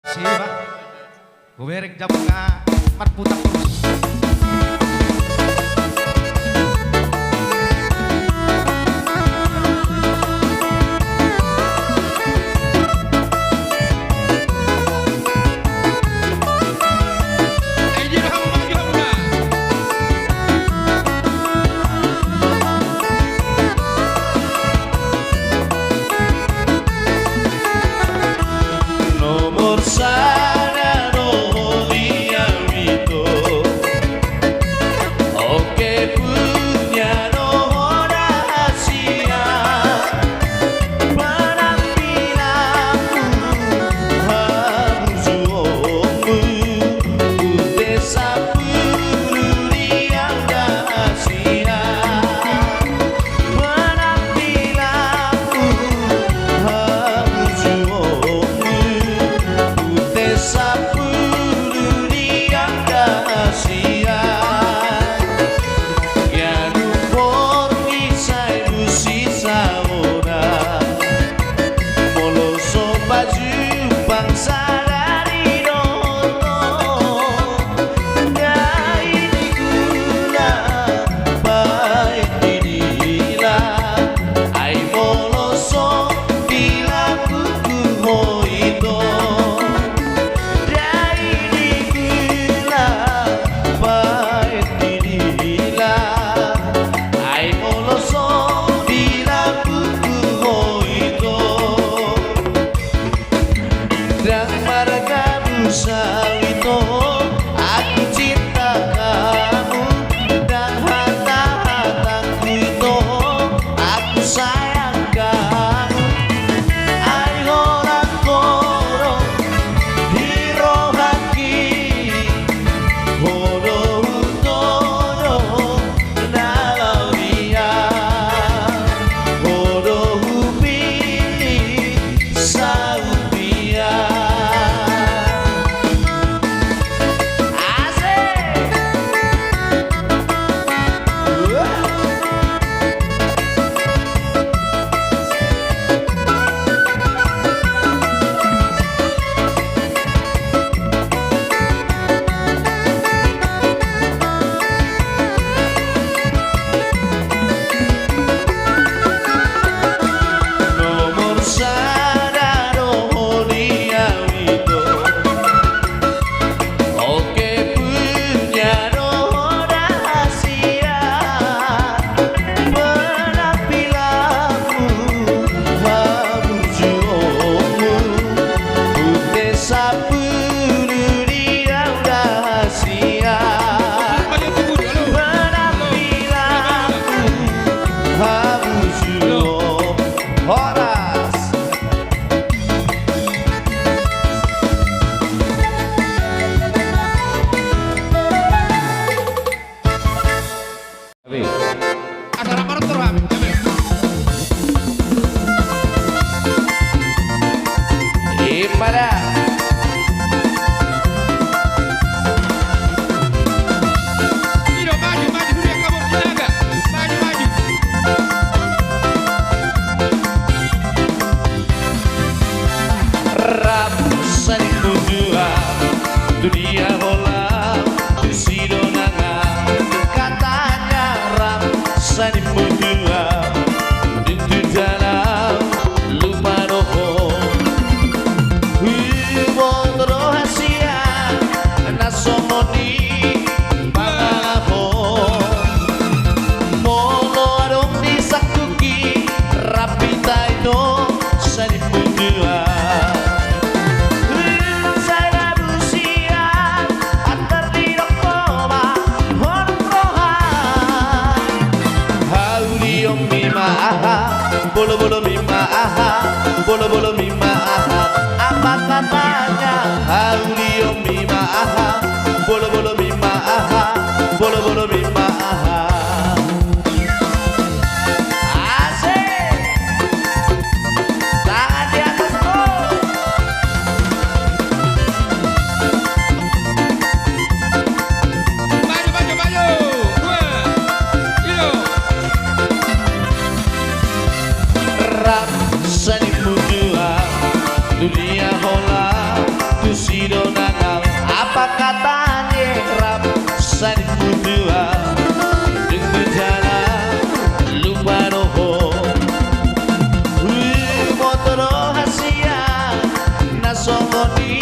Siapa? Gue rek jam nga matputak terus. Nomor sana no dia itu, oke punya nomor rahasia, penampilanmu harus jombu, udah sepuluh dia rahasia, penampilanmu harus jombu. Sepuluh yang kasihan yang rumput kisah sisa ora moloso baju bangsa dari nonton ya ini gula baik dirilah ai moloso bila kuku hoito Sawito, aku cinta kamu dan harta-hartaku itu aku sayang kamu. Ai orang koro hiro haki horo utono nalau dia horo hubili saudia. Dunia bola tusido nanga katanya ram sani mudua itu dalam lupa roho wibon rahasia nasomoni bangalaho mono adong disakuki rapita itu sani mudua. Bolo bolo mima aha, bolo bolo mima aha, apa katanya? Audio mima aha, bolo bolo mima aha, bolo bolo mima aha. Asik, tangan di atas bol. Maju maju maju, 2, 3. Sani mudua dunia hola tu sidonangal apa katanya rap sani berdua dengan jalan lupa noho motor hasia nasongoni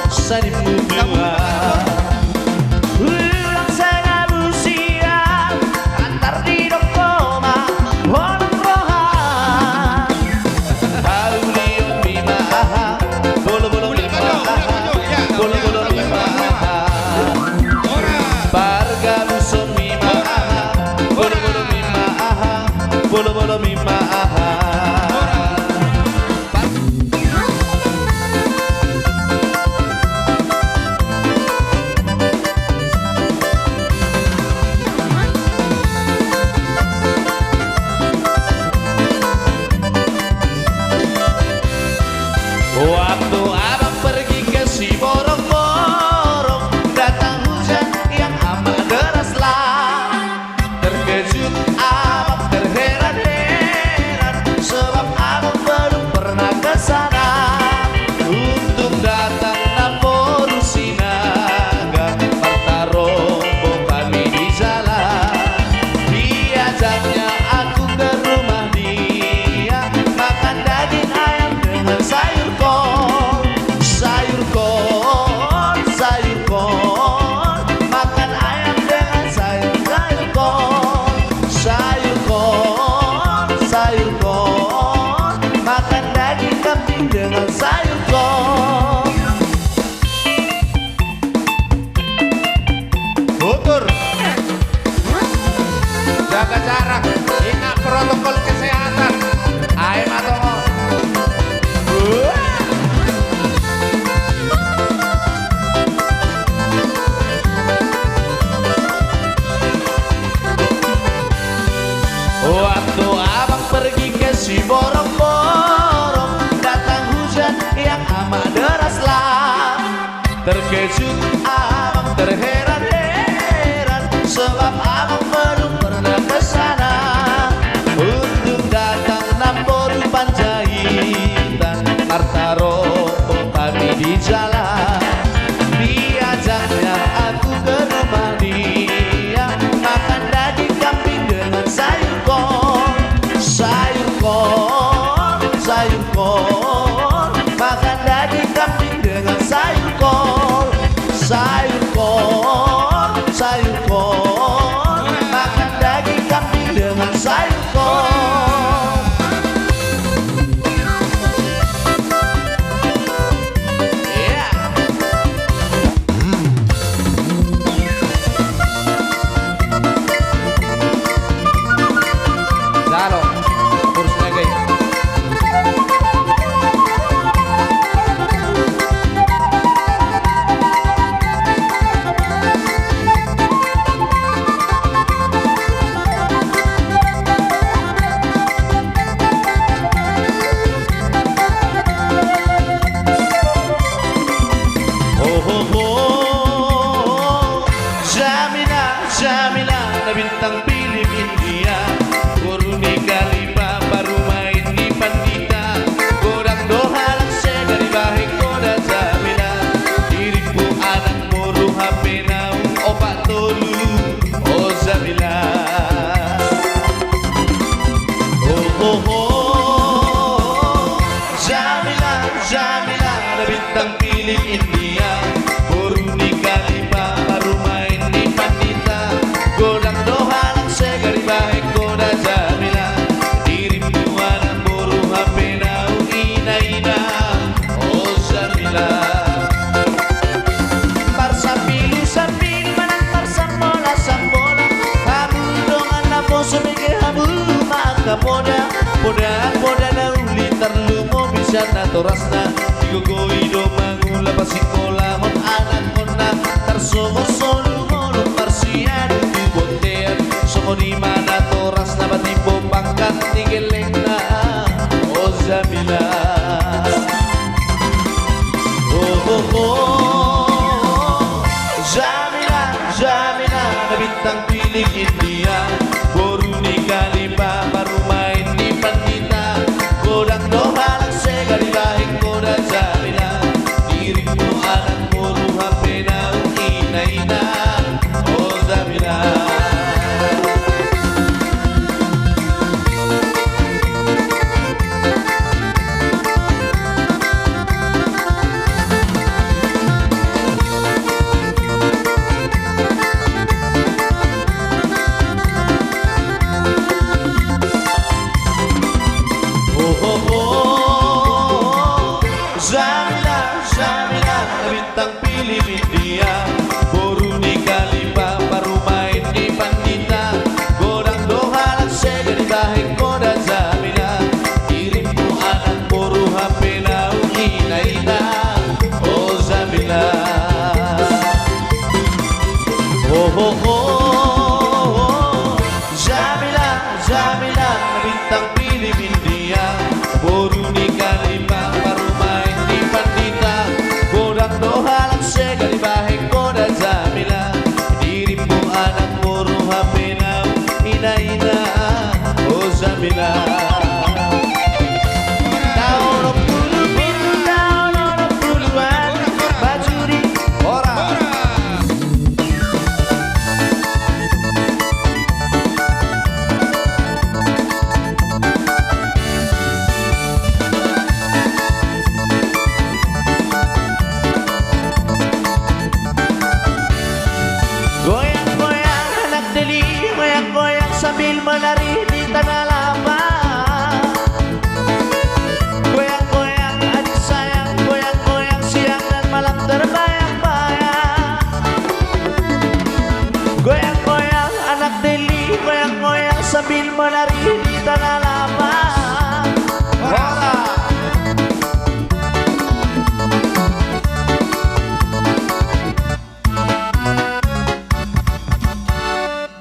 sani berdua ulang sana busia antar di dokoma orang rohan Audio mima aha bolo mima aha bolo mima aha Barga buson mima aha bolo mima aha bolo mima aha Waktu abang pergi ke si borong-borong datang hujan yang amat deraslah. Terkejut abang terheran-heran sebab abang belum pernah ke sana untuk datang nampor sinaga Partarombo kami di jalan. Diajaknya aku ke rumah dia makan daging ayam dengan sayur kol makan ayam dengan sayur kol makan daging kambing dengan sayur kol. Tutur jaga jarak, ingat protokol kesehatan. Ayo matongo. Waktu abang pergi ke si borong-borong datang hujan yang amat deraslah. Terkejut abang terheran-heran sebab abang belum pernah ke sana untuk datang nampor Panjaitan Partarombo kami di jalan. Diajaknya aku ke rumah dia makan daging kambing dengan sayur kol makan daging kambing dengan sayur kol makan daging kambing dengan sayur kol. Yeah. Jalo, kurusnya guys. Jamila na bintang piling India Kuruni kalima baru main di Pandita Godang dohalang dari bahe koda Jamila Diriku anak muru HP naung opak tolu Oh Jamila Jamila na bintang piling India Kuruni kalima baru main di Pandita Godang dohalang segari baik koda Jamila Dirimu anak boru HP naung ina-ina Oh Jamila Parsapilu sapilu manantar sambola Kamu dongan na poso mege hamu maka poda na uli terlumo bisa na torasna Digogoi do mangula pasikolamon anak kona Tarsomo solu molo parsian di bontean Somo di mana toras na batibo pangkat tigeleng na Oh Jamila Jamila na bintang piling India Boru ni kali jaminan bintang Pilipin dia. Boru di Kalibang baru main di Pandita. Bodak dohalang sekali bahek koda jaminan. Dirimu anak muru hapinau ina-ina oh jaminan. Goyang-goyang anak deli, goyang-goyang sambil menari di tanah lapang. Goyang-goyang adik sayang, goyang-goyang siang dan malam terbayang-bayang. Goyang-goyang anak deli, goyang-goyang sambil menari di tanah lapang.